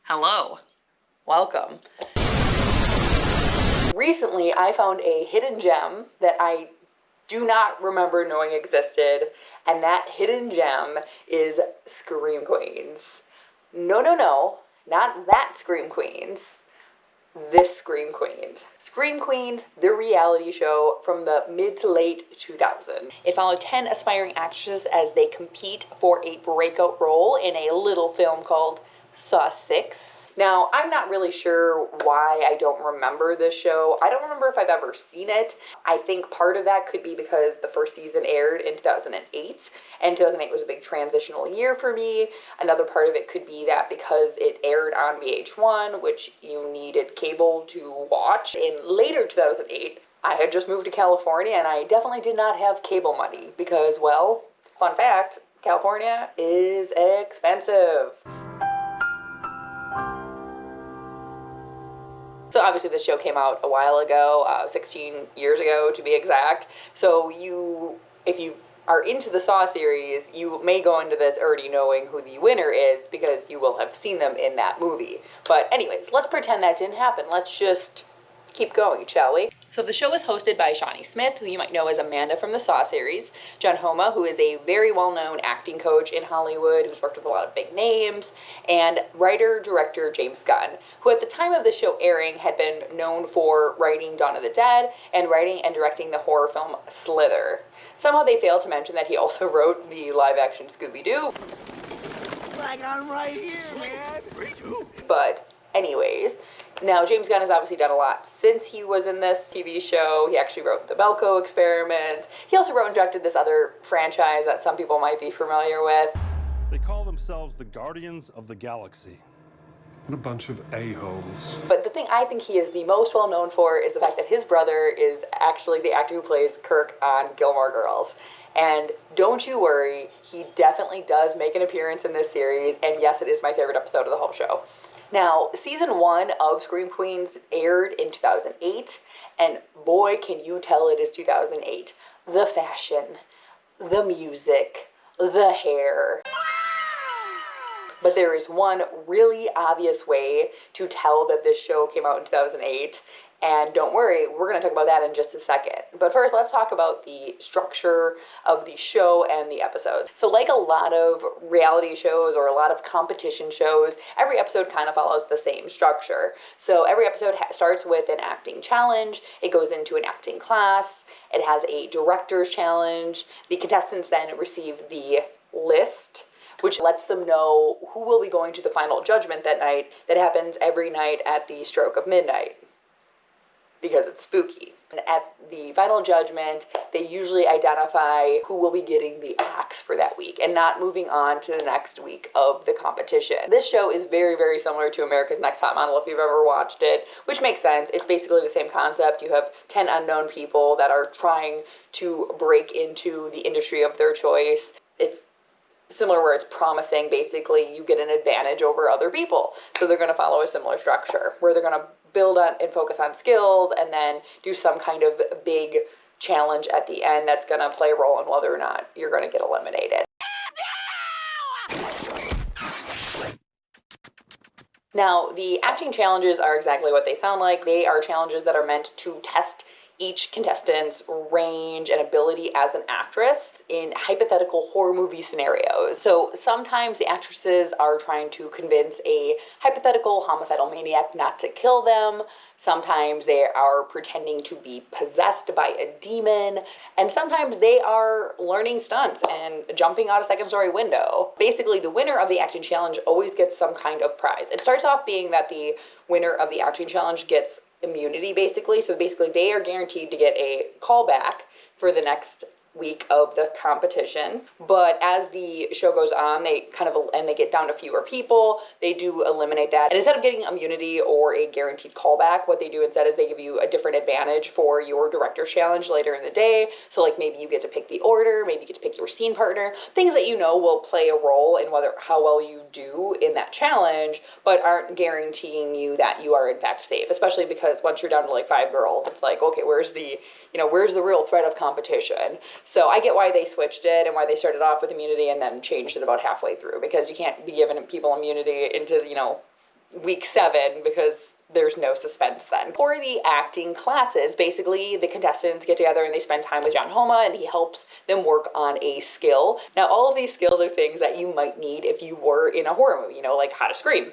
Hello. Welcome. Recently, I found a hidden gem that I do not remember knowing existed, and that hidden gem is Scream Queens. No, not that Scream Queens. This Scream Queens. Scream Queens, the reality show from the mid to late 2000s. It followed 10 aspiring actresses as they compete for a breakout role in a little film called Saw 6. Now, I'm not really sure why I don't remember this show. I don't remember if I've ever seen it. I think part of that could be because the first season aired in 2008, and 2008 was a big transitional year for me. Another part of it could be that because it aired on VH1, which you needed cable to watch, in later 2008, I had just moved to California and I definitely did not have cable money because, well, fun fact, California is expensive. So obviously this show came out a while ago, 16 years ago to be exact. So if you are into the Saw series, you may go into this already knowing who the winner is because you will have seen them in that movie. But anyways, let's pretend that didn't happen. Let's just keep going, shall we? So the show is hosted by Shawnee Smith, who you might know as Amanda from the Saw series, John Homa, who is a very well-known acting coach in Hollywood, who's worked with a lot of big names, and writer-director James Gunn, who at the time of the show airing had been known for writing Dawn of the Dead and writing and directing the horror film Slither. Somehow they failed to mention that he also wrote the live-action Scooby-Doo. Like I'm right here, man. But anyways, now James Gunn has obviously done a lot since he was in this TV show. He actually wrote The Belko Experiment. He also wrote and directed this other franchise that some people might be familiar with. They call themselves the Guardians of the Galaxy. What a bunch of a-holes. But the thing I think he is the most well known for is the fact that his brother is actually the actor who plays Kirk on Gilmore Girls. And don't you worry, he definitely does make an appearance in this series, and yes, it is my favorite episode of the whole show. Now, season 1 of Scream Queens aired in 2008, and boy, can you tell it is 2008. The fashion, the music, the hair. But there is one really obvious way to tell that this show came out in 2008. And don't worry, we're going to talk about that in just a second. But first, let's talk about the structure of the show and the episodes. So like a lot of reality shows or a lot of competition shows, every episode kind of follows the same structure. So every episode starts with an acting challenge. It goes into an acting class. It has a director's challenge. The contestants then receive the list, which lets them know who will be going to the final judgment that night. That happens every night at the stroke of midnight, because it's spooky. And at the final judgment, they usually identify who will be getting the axe for that week and not moving on to the next week of the competition. This show is very, very similar to America's Next Top Model if you've ever watched it, which makes sense. It's basically the same concept. You have 10 unknown people that are trying to break into the industry of their choice. It's similar where it's promising basically you get an advantage over other people. So they're going to follow a similar structure where they're going to build on and focus on skills and then do some kind of big challenge at the end that's going to play a role in whether or not you're going to get eliminated. Now, the acting challenges are exactly what they sound like. They are challenges that are meant to test each contestant's range and ability as an actress in hypothetical horror movie scenarios. So sometimes the actresses are trying to convince a hypothetical homicidal maniac not to kill them. Sometimes they are pretending to be possessed by a demon. And sometimes they are learning stunts and jumping out a second-story window. Basically, the winner of the acting challenge always gets some kind of prize. It starts off being that the winner of the acting challenge gets immunity, basically. So basically they are guaranteed to get a callback for the next week of the competition. But as the show goes on, they get down to fewer people, they do eliminate that. And instead of getting immunity or a guaranteed callback, what they do instead is they give you a different advantage for your director's challenge later in the day. So like maybe you get to pick the order, maybe you get to pick your scene partner, things that you know will play a role in how well you do in that challenge, but aren't guaranteeing you that you are in fact safe, especially because once you're down to like 5 girls, it's like, okay, where's the real threat of competition? So I get why they switched it and why they started off with immunity and then changed it about halfway through, because you can't be giving people immunity into, week 7 because there's no suspense then. For the acting classes, basically the contestants get together and they spend time with John Homa, and he helps them work on a skill. Now, all of these skills are things that you might need if you were in a horror movie, like how to scream,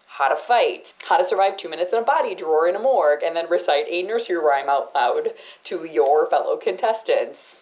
how to fight, how to survive 2 minutes in a body drawer in a morgue, and then recite a nursery rhyme out loud to your fellow contestants.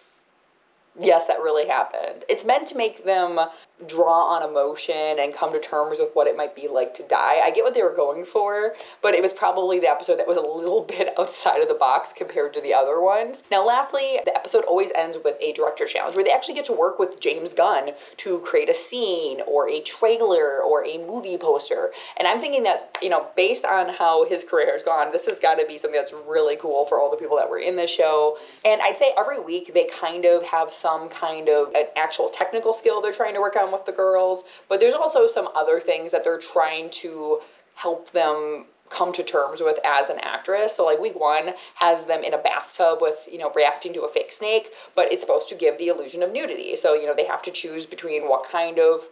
Yes, that really happened. It's meant to make them draw on emotion and come to terms with what it might be like to die. I get what they were going for, but it was probably the episode that was a little bit outside of the box compared to the other ones. Now, lastly, the episode always ends with a director challenge where they actually get to work with James Gunn to create a scene or a trailer or a movie poster. And I'm thinking that, based on how his career has gone, this has got to be something that's really cool for all the people that were in this show. And I'd say every week they kind of have some kind of an actual technical skill they're trying to work on with the girls, but there's also some other things that they're trying to help them come to terms with as an actress. So like week 1 has them in a bathtub with, reacting to a fake snake, but it's supposed to give the illusion of nudity. So, they have to choose between what kind of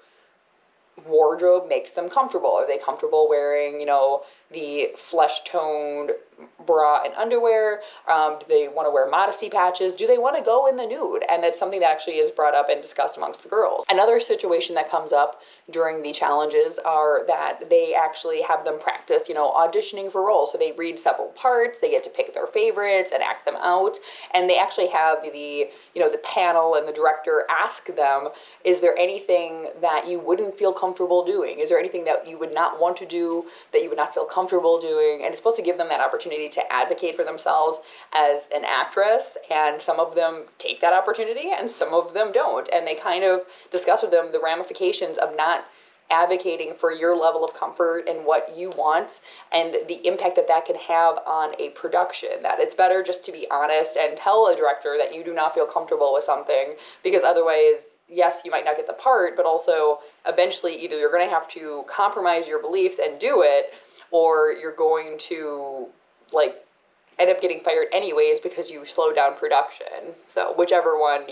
wardrobe makes them comfortable. Are they comfortable wearing, the flesh-toned bra and underwear? Do they want to wear modesty patches? Do they want to go in the nude? And that's something that actually is brought up and discussed amongst the girls. Another situation that comes up during the challenges are that they actually have them practice, auditioning for roles. So they read several parts, they get to pick their favorites and act them out. And they actually have the panel and the director ask them, is there anything that you wouldn't feel comfortable doing? Is there anything that you would not want to do, that you would not feel comfortable doing? And it's supposed to give them that opportunity to advocate for themselves as an actress. And some of them take that opportunity and some of them don't. And they kind of discuss with them the ramifications of not advocating for your level of comfort and what you want, and the impact that that can have on a production. That it's better just to be honest and tell a director that you do not feel comfortable with something, because otherwise, yes, you might not get the part, but also eventually either you're going to have to compromise your beliefs and do it, or you're going to end up getting fired anyways because you slowed down production. So whichever one,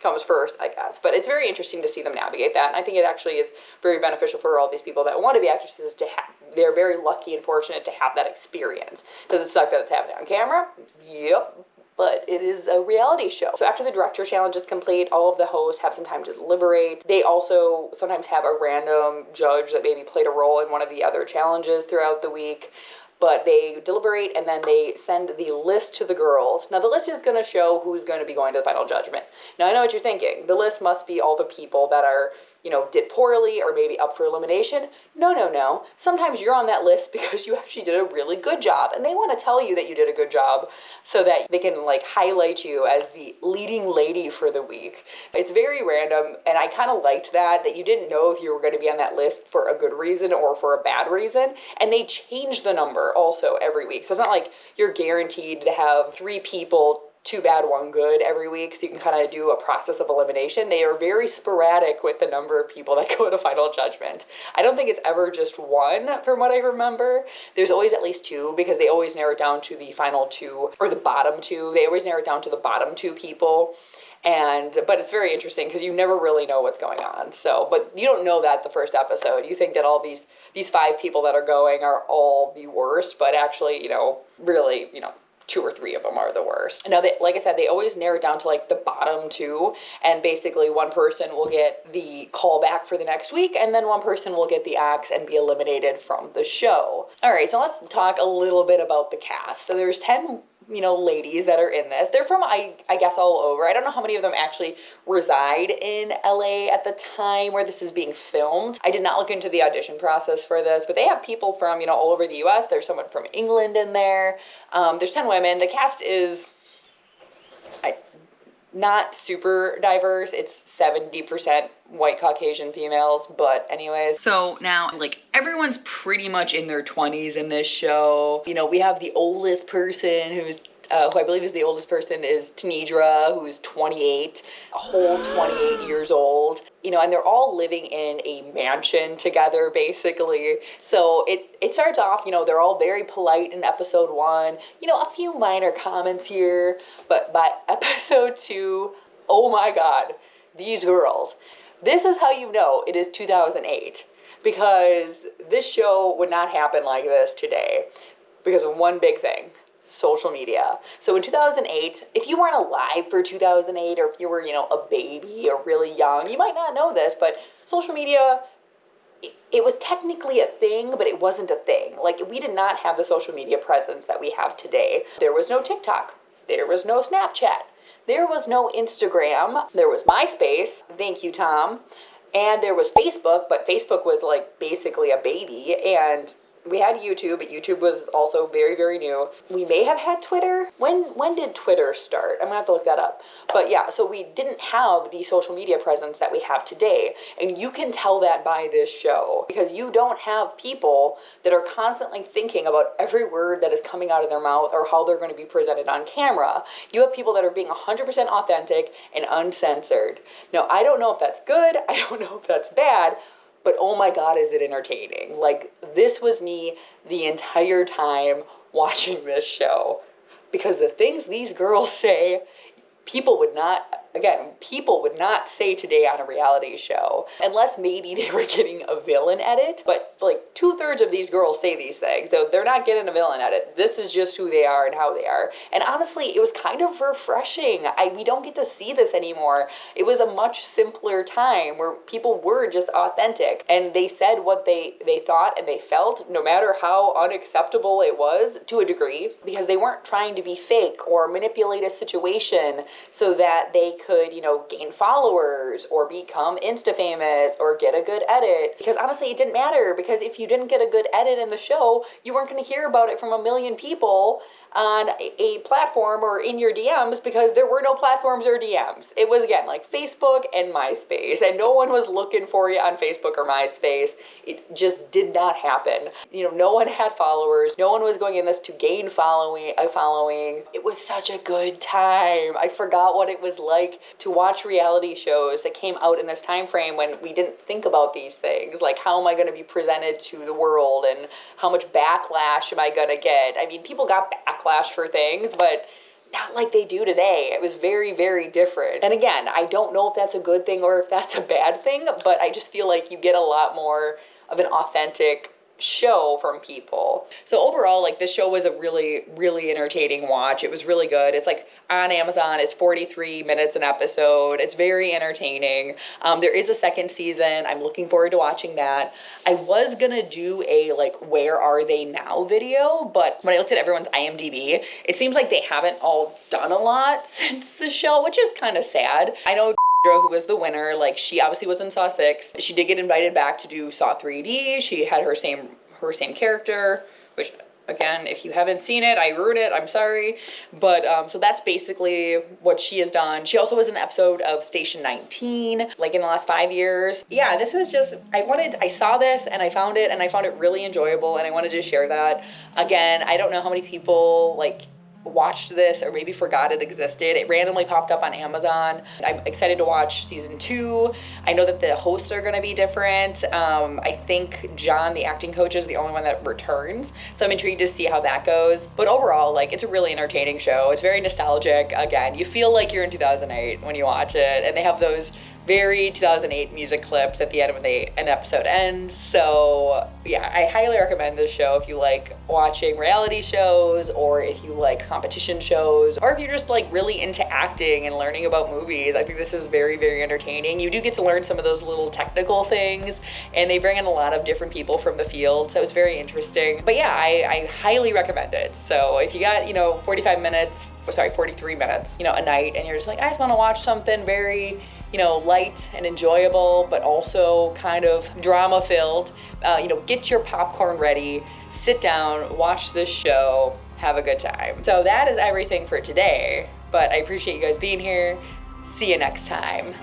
comes first, I guess. But it's very interesting to see them navigate that. And I think it actually is very beneficial for all these people that want to be actresses to have. They're very lucky and fortunate to have that experience. Does it suck that it's happening on camera? Yep. But it is a reality show. So after the director challenge is complete, all of the hosts have some time to deliberate. They also sometimes have a random judge that maybe played a role in one of the other challenges throughout the week. But they deliberate and then they send the list to the girls. Now the list is going to show who's going to be going to the final judgment. Now I know what you're thinking. The list must be all the people that are, did poorly or maybe up for elimination. No. Sometimes you're on that list because you actually did a really good job, and they want to tell you that you did a good job so that they can highlight you as the leading lady for the week. It's very random, and I kind of liked that you didn't know if you were going to be on that list for a good reason or for a bad reason, and they change the number also every week. So it's not like you're guaranteed to have 3 people, 2 bad, 1 good every week, so you can kind of do a process of elimination. They are very sporadic with the number of people that go to final judgment. I don't think it's ever just 1 from what I remember. There's always at least 2, because they always narrow it down to the final 2 or the bottom 2. They always narrow it down to the bottom 2 people. But it's very interesting because you never really know what's going on. So, but you don't know that the first episode. You think that all these 5 people that are going are all the worst, but actually, really, 2 or 3 of them are the worst. Now, like I said, they always narrow it down to the bottom 2, and basically one person will get the call back for the next week, and then one person will get the axe and be eliminated from the show. All right, so let's talk a little bit about the cast. So there's 10 ladies that are in this. They're from, I guess, all over. I don't know how many of them actually reside in LA at the time where this is being filmed. I did not look into the audition process for this, but they have people from, all over the US. There's someone from England in there. There's 10 women. The cast is not super diverse. It's 70% white Caucasian females, but anyways. So now, everyone's pretty much in their 20s in this show. We have the oldest person who I believe is the oldest person is Tanidra, who's 28, a whole 28 years old. And they're all living in a mansion together, basically. So it starts off, they're all very polite in episode 1. A few minor comments here, but by episode 2, oh my God, these girls. This is how you know it is 2008. Because this show would not happen like this today because of one big thing: social media. So in 2008, if you weren't alive for 2008, or if you were, a baby or really young, you might not know this, but social media, it was technically a thing, but it wasn't a thing. Like, we did not have the social media presence that we have today. There was no TikTok. There was no Snapchat. There was no Instagram. There was MySpace. Thank you, Tom. And there was Facebook, but Facebook was like basically a baby. And we had YouTube, but YouTube was also very, very new. We may have had Twitter. When did Twitter start? I'm gonna have to look that up. But yeah, so we didn't have the social media presence that we have today. And you can tell that by this show, because you don't have people that are constantly thinking about every word that is coming out of their mouth or how they're going to be presented on camera. You have people that are being 100% authentic and uncensored. Now, I don't know if that's good. I don't know if that's bad. But oh my God, is it entertaining. Like, this was me the entire time watching this show. Because the things these girls say, people would not say today on a reality show. Unless maybe they were getting a villain edit. But like 2/3 of these girls say these things. So they're not getting a villain edit. This is just who they are and how they are. And honestly, it was kind of refreshing. We don't get to see this anymore. It was a much simpler time where people were just authentic. And they said what they thought and they felt, no matter how unacceptable it was, to a degree. Because they weren't trying to be fake or manipulate a situation so that they could, gain followers or become Insta famous or get a good edit. Because honestly, it didn't matter, because if you didn't get a good edit in the show, you weren't going to hear about it from a million people on a platform or in your DMs, because there were no platforms or DMs. It was, again, like Facebook and MySpace, and no one was looking for you on Facebook or MySpace. It just did not happen. No one had followers. No one was going in this to gain a following. It was such a good time. I forgot what it was like to watch reality shows that came out in this time frame when we didn't think about these things. Like, how am I going to be presented to the world, and how much backlash am I going to get? I mean, people got backlash for things, but not like they do today. It was very, very different. And again, I don't know if that's a good thing or if that's a bad thing, but I just feel like you get a lot more of an authentic show from people. So overall, like, this show was a really, really entertaining watch. It was really good. It's like on Amazon. It's 43 minutes an episode. It's very entertaining. There is a second season. I'm looking forward to watching that. I was gonna do a like where are they now video, but when I looked at everyone's IMDb, it seems like they haven't all done a lot since the show, which is kind of sad. I know who was the winner, like, she obviously was in Saw 6. She did get invited back to do Saw 3D. She had her same character, which, again, if you haven't seen it, I ruined it, I'm sorry. But, so that's basically what she has done. She also was in an episode of Station 19, like, in the last 5 years. Yeah, this was just, I saw this, and I found it really enjoyable, and I wanted to share that. Again, I don't know how many people, like, watched this or maybe forgot it existed. It randomly popped up on Amazon. I'm excited to watch season 2. I know that the hosts are going to be different. I think John, the acting coach, is the only one that returns, so I'm intrigued to see how that goes. But overall, like, it's a really entertaining show. It's very nostalgic. Again, you feel like you're in 2008 when you watch it, and they have those very 2008 music clips at the end when an episode ends. So yeah, I highly recommend this show if you like watching reality shows, or if you like competition shows, or if you're just like really into acting and learning about movies. I think this is very, very entertaining. You do get to learn some of those little technical things, and they bring in a lot of different people from the field, so it's very interesting. But yeah, I highly recommend it. So if you got 43 minutes, a night, and you're just like, I just want to watch something very light and enjoyable, but also kind of drama filled, get your popcorn ready, sit down, watch this show, have a good time. So that is everything for today, but I appreciate you guys being here. See you next time.